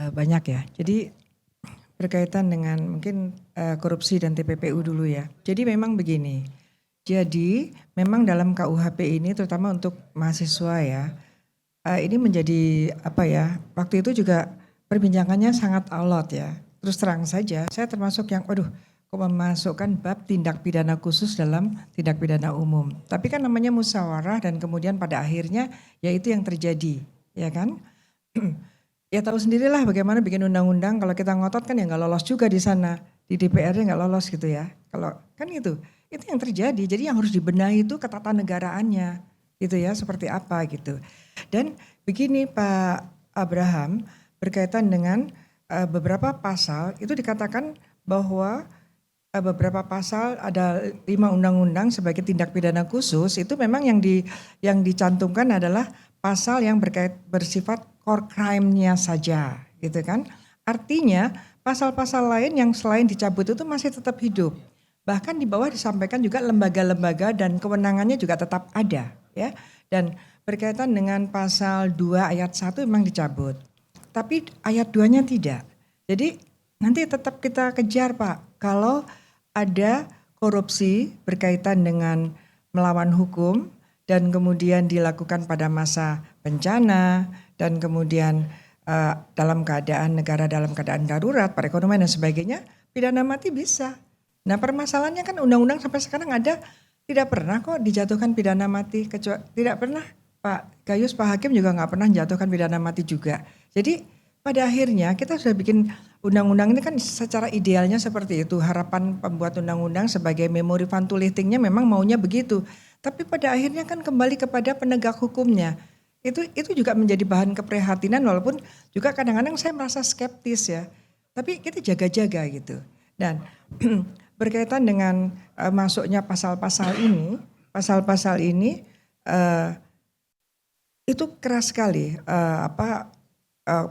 Banyak ya. Jadi berkaitan dengan mungkin korupsi dan TPPU dulu ya. Jadi memang begini. Jadi memang dalam KUHP ini terutama untuk mahasiswa ya, ini menjadi apa ya, waktu itu juga perbincangannya sangat alot ya. Terus terang saja saya termasuk yang waduh kok memasukkan bab tindak pidana khusus dalam tindak pidana umum. Tapi kan namanya musyawarah dan kemudian pada akhirnya ya itu yang terjadi, ya kan? Ya tahu sendirilah bagaimana bikin undang-undang kalau kita ngotot kan ya nggak lolos juga di sana. Di DPR-nya nggak lolos gitu ya. Kalau kan itu yang terjadi. Jadi yang harus dibenahi itu ketatanegaraan-nya gitu ya seperti apa gitu. Dan begini Pak Abraham berkaitan dengan beberapa pasal itu dikatakan bahwa beberapa pasal ada 5 undang-undang sebagai tindak pidana khusus itu memang yang dicantumkan adalah pasal yang bersifat core crime-nya saja gitu kan. Artinya pasal-pasal lain yang selain dicabut itu masih tetap hidup. Bahkan di bawah disampaikan juga lembaga-lembaga dan kewenangannya juga tetap ada ya. Dan berkaitan dengan pasal 2 ayat 1 memang dicabut. Tapi ayat 2-nya tidak. Jadi nanti tetap kita kejar Pak. Kalau ada korupsi berkaitan dengan melawan hukum dan kemudian dilakukan pada masa bencana dan kemudian dalam keadaan negara dalam keadaan darurat, perekonomian dan sebagainya, pidana mati bisa. Nah permasalahannya kan undang-undang sampai sekarang ada tidak pernah kok dijatuhkan pidana mati, tidak pernah Pak Gayus, Pak Hakim juga nggak pernah menjatuhkan pidana mati juga. Jadi pada akhirnya kita sudah bikin undang-undang ini kan secara idealnya seperti itu. Harapan pembuat undang-undang sebagai memori fantulitingnya memang maunya begitu. Tapi pada akhirnya kan kembali kepada penegak hukumnya. Itu juga menjadi bahan keprihatinan walaupun juga kadang-kadang saya merasa skeptis ya. Tapi kita jaga-jaga gitu. Dan berkaitan dengan masuknya pasal-pasal ini itu keras sekali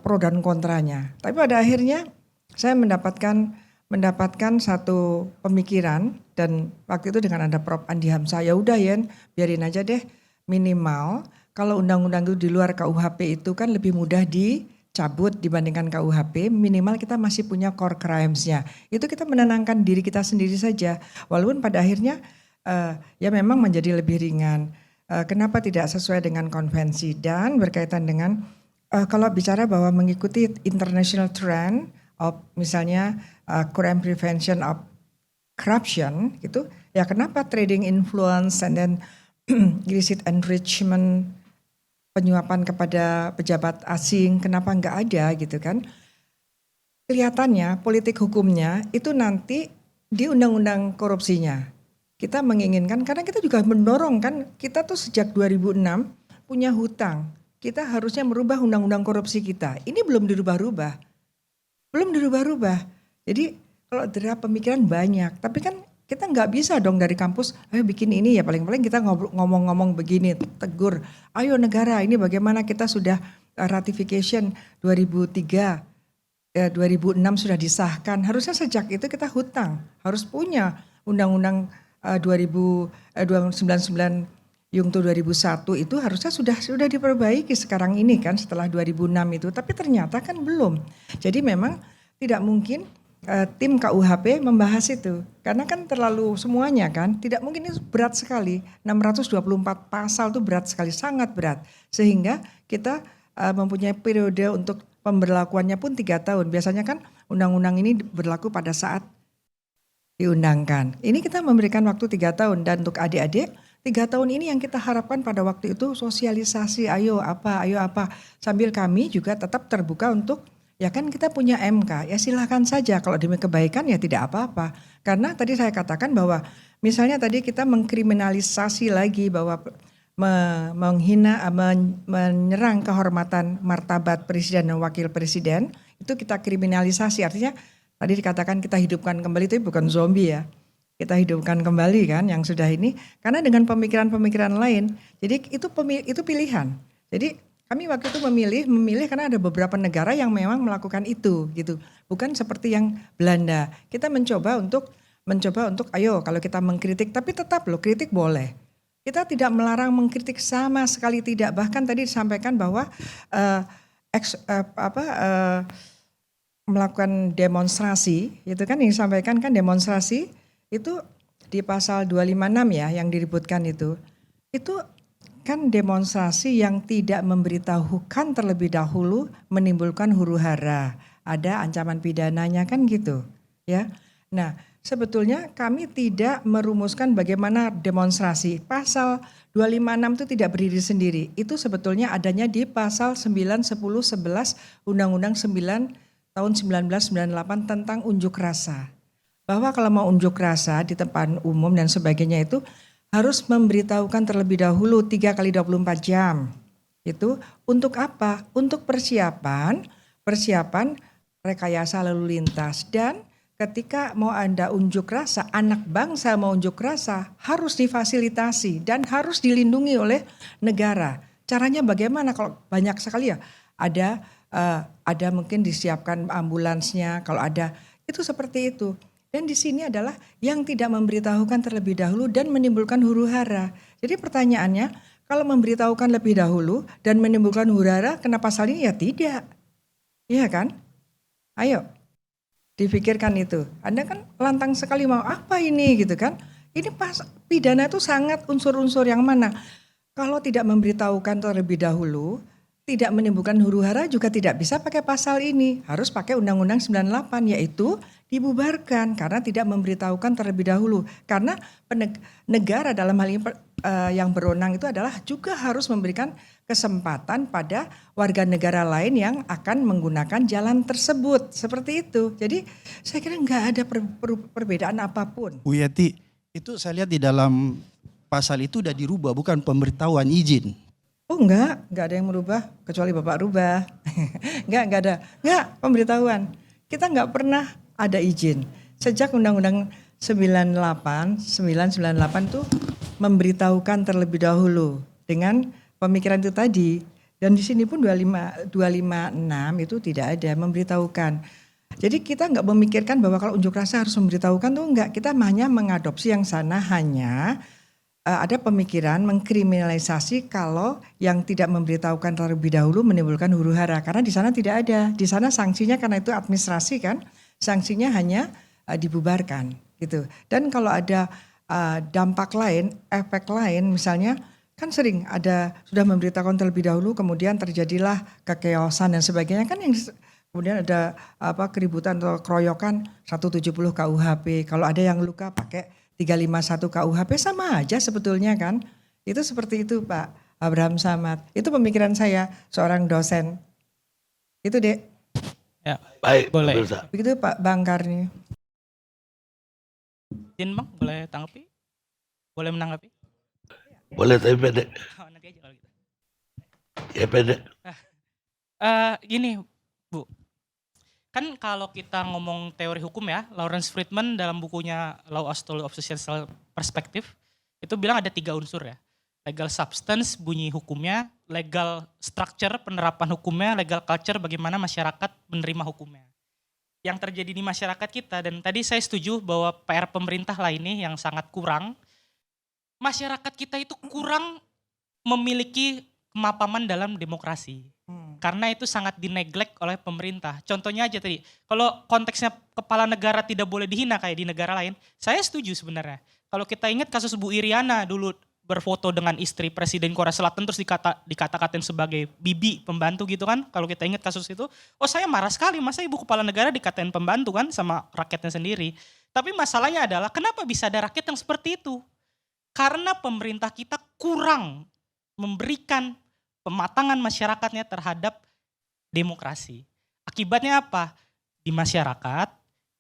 pro dan kontranya. Tapi pada akhirnya saya mendapatkan satu pemikiran dan waktu itu dengan ada Prof Andi Hamzah, ya udah Yen, biarin aja deh, minimal kalau undang-undang itu di luar KUHP itu kan lebih mudah dicabut dibandingkan KUHP, minimal kita masih punya core crimes-nya. Itu kita menenangkan diri kita sendiri saja. Walaupun pada akhirnya ya memang menjadi lebih ringan. Kenapa tidak sesuai dengan konvensi dan berkaitan dengan kalau bicara bahwa mengikuti international trend of misalnya crime prevention of corruption gitu, ya kenapa trading influence and then illicit enrichment, penyuapan kepada pejabat asing, kenapa enggak ada gitu kan. Kelihatannya politik hukumnya itu nanti di undang-undang korupsinya. Kita menginginkan, karena kita juga mendorong kan, kita tuh sejak 2006 punya hutang. Kita harusnya merubah undang-undang korupsi kita. Ini belum dirubah-rubah. Jadi kalau derap pemikiran banyak, tapi kan kita nggak bisa dong dari kampus, ayo bikin ini ya paling-paling kita ngomong-ngomong begini, tegur. Ayo negara ini bagaimana kita sudah ratification 2003, 2006 sudah disahkan. Harusnya sejak itu kita hutang, harus punya undang-undang 299 Yungto 2001 itu harusnya sudah diperbaiki sekarang ini kan setelah 2006 itu, tapi ternyata kan belum. Jadi memang tidak mungkin tim KUHP membahas itu karena kan terlalu semuanya kan, tidak mungkin, itu berat sekali. 624 pasal itu berat sekali, sangat berat. Sehingga kita mempunyai periode untuk pemberlakuannya pun 3 tahun. Biasanya kan undang-undang ini berlaku pada saat diundangkan. Ini kita memberikan waktu 3 tahun dan untuk adik-adik 3 tahun ini yang kita harapkan pada waktu itu sosialisasi, ayo apa, sambil kami juga tetap terbuka untuk, ya kan kita punya MK, ya silahkan saja kalau demi kebaikan ya tidak apa-apa. Karena tadi saya katakan bahwa misalnya tadi kita mengkriminalisasi lagi bahwa menghina, menyerang kehormatan martabat presiden dan wakil presiden, itu kita kriminalisasi, artinya tadi dikatakan kita hidupkan kembali, itu bukan zombie ya. Kita hidupkan kembali kan yang sudah ini, karena dengan pemikiran-pemikiran lain. Jadi itu pilihan. Jadi kami waktu itu memilih karena ada beberapa negara yang memang melakukan itu gitu. Bukan seperti yang Belanda. Kita mencoba untuk ayo kalau kita mengkritik, tapi tetap loh kritik boleh. Kita tidak melarang mengkritik sama sekali tidak. Bahkan tadi disampaikan bahwa melakukan demonstrasi, itu kan yang disampaikan kan demonstrasi itu di pasal 256 ya yang diributkan itu kan demonstrasi yang tidak memberitahukan terlebih dahulu menimbulkan huru-hara, ada ancaman pidananya kan gitu ya. Nah sebetulnya kami tidak merumuskan bagaimana demonstrasi, pasal 256 itu tidak berdiri sendiri, itu sebetulnya adanya di pasal 9, 10, 11 Undang-Undang 9 tahun 1998 tentang unjuk rasa. Bahwa kalau mau unjuk rasa di tempat umum dan sebagainya itu harus memberitahukan terlebih dahulu 3 kali 24 jam. Itu untuk apa? Untuk persiapan rekayasa lalu lintas. Dan ketika mau Anda unjuk rasa, anak bangsa mau unjuk rasa harus difasilitasi dan harus dilindungi oleh negara. Caranya bagaimana? Kalau banyak sekali ya ada mungkin disiapkan ambulansnya, kalau ada itu seperti itu. Dan di sini adalah yang tidak memberitahukan terlebih dahulu dan menimbulkan huru-hara. Jadi pertanyaannya, kalau memberitahukan lebih dahulu dan menimbulkan huru-hara, kenapa pasal ini? Ya tidak. Iya kan? Ayo, dipikirkan itu. Anda kan lantang sekali mau apa ini gitu kan. Ini pidana itu sangat unsur-unsur yang mana. Kalau tidak memberitahukan terlebih dahulu, tidak menimbulkan huru-hara juga tidak bisa pakai pasal ini. Harus pakai Undang-Undang 98 yaitu dibubarkan karena tidak memberitahukan terlebih dahulu. Karena negara dalam hal ini yang berwenang itu adalah juga harus memberikan kesempatan pada warga negara lain yang akan menggunakan jalan tersebut. Seperti itu. Jadi saya kira nggak ada perbedaan apapun. Bu Yeti, itu saya lihat di dalam pasal itu udah dirubah, bukan pemberitahuan, izin. Oh enggak ada yang merubah, kecuali Bapak rubah. enggak ada, pemberitahuan. Kita enggak pernah ada izin. Sejak Undang-Undang 998 tuh memberitahukan terlebih dahulu dengan pemikiran itu tadi. Dan di sini pun 256 itu tidak ada memberitahukan. Jadi kita enggak memikirkan bahwa kalau unjuk rasa harus memberitahukan tuh enggak. Kita hanya mengadopsi yang sana hanya ada pemikiran mengkriminalisasi kalau yang tidak memberitahukan terlebih dahulu menimbulkan huru-hara. Karena di sana tidak ada. Di sana sanksinya karena itu administrasi kan, sanksinya hanya dibubarkan gitu. Dan kalau ada dampak lain, efek lain misalnya kan sering ada sudah memberitahukan terlebih dahulu kemudian terjadilah kekeosan dan sebagainya kan yang kemudian ada keributan atau keroyokan 170 KUHP. Kalau ada yang luka pakai 351 KUHP sama aja sebetulnya kan. Itu seperti itu Pak Abraham Samad. Itu pemikiran saya seorang dosen. Itu Dek. Ya, baik, boleh. Begitu Pak Bang Karni. Izin Bang, boleh tanggapi? Boleh menanggapi? Boleh tapi pendek. Oh, nanti aja kalau gitu. Ya pendek. Gini Bu, kan kalau kita ngomong teori hukum ya, Lawrence Friedman dalam bukunya Law as Tool of Social Perspective itu bilang ada 3 unsur ya. Legal substance, bunyi hukumnya, legal structure, penerapan hukumnya, legal culture, bagaimana masyarakat menerima hukumnya. Yang terjadi di masyarakat kita, dan tadi saya setuju bahwa PR pemerintah lah ini yang sangat kurang, masyarakat kita itu kurang memiliki kemapaman dalam demokrasi. Karena itu sangat dineglect oleh pemerintah. Contohnya aja tadi, kalau konteksnya kepala negara tidak boleh dihina kayak di negara lain, saya setuju sebenarnya. Kalau kita ingat kasus Bu Iriana dulu berfoto dengan istri Presiden Korea Selatan terus dikata-katain sebagai bibi pembantu gitu kan. Kalau kita ingat kasus itu, oh saya marah sekali, masa ibu kepala negara dikatain pembantu kan sama rakyatnya sendiri. Tapi masalahnya adalah kenapa bisa ada rakyat yang seperti itu? Karena pemerintah kita kurang memberikan pematangan masyarakatnya terhadap demokrasi. Akibatnya apa? Di masyarakat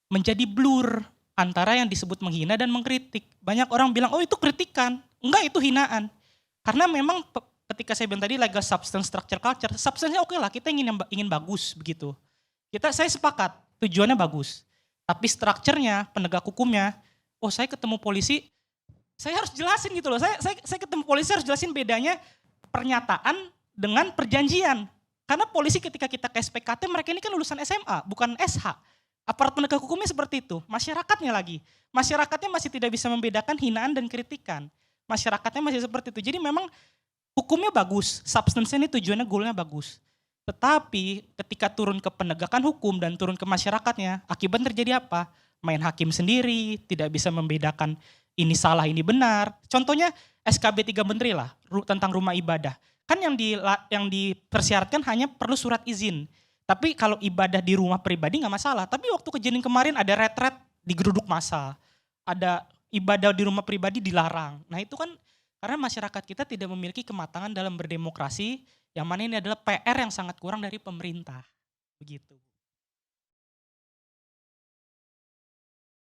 menjadi blur antara yang disebut menghina dan mengkritik. Banyak orang bilang, oh itu kritikan. Enggak, itu hinaan. Karena memang ketika saya bilang tadi legal substance, structure, culture, substance-nya oke lah, kita ingin bagus begitu. Saya sepakat, tujuannya bagus. Tapi structure-nya, penegak hukumnya, oh saya ketemu polisi, saya harus jelasin gitu loh. Saya ketemu polisi harus jelasin bedanya pernyataan dengan perjanjian. Karena polisi ketika kita ke SPKT mereka ini kan lulusan SMA bukan SH. Aparat penegak hukumnya seperti itu. Masyarakatnya lagi. Masyarakatnya masih tidak bisa membedakan hinaan dan kritikan. Masyarakatnya masih seperti itu. Jadi memang hukumnya bagus. Substance-nya ini tujuannya goalnya bagus. Tetapi ketika turun ke penegakan hukum dan turun ke masyarakatnya, akibat terjadi apa? Main hakim sendiri, tidak bisa membedakan ini salah, ini benar. Contohnya SKB 3 Menteri lah, tentang rumah ibadah. Kan yang dipersyaratkan hanya perlu surat izin. Tapi kalau ibadah di rumah pribadi nggak masalah. Tapi waktu kejadian kemarin ada retret digeruduk massa. Ada ibadah di rumah pribadi dilarang. Nah itu kan karena masyarakat kita tidak memiliki kematangan dalam berdemokrasi, yang mana ini adalah PR yang sangat kurang dari pemerintah. Begitu.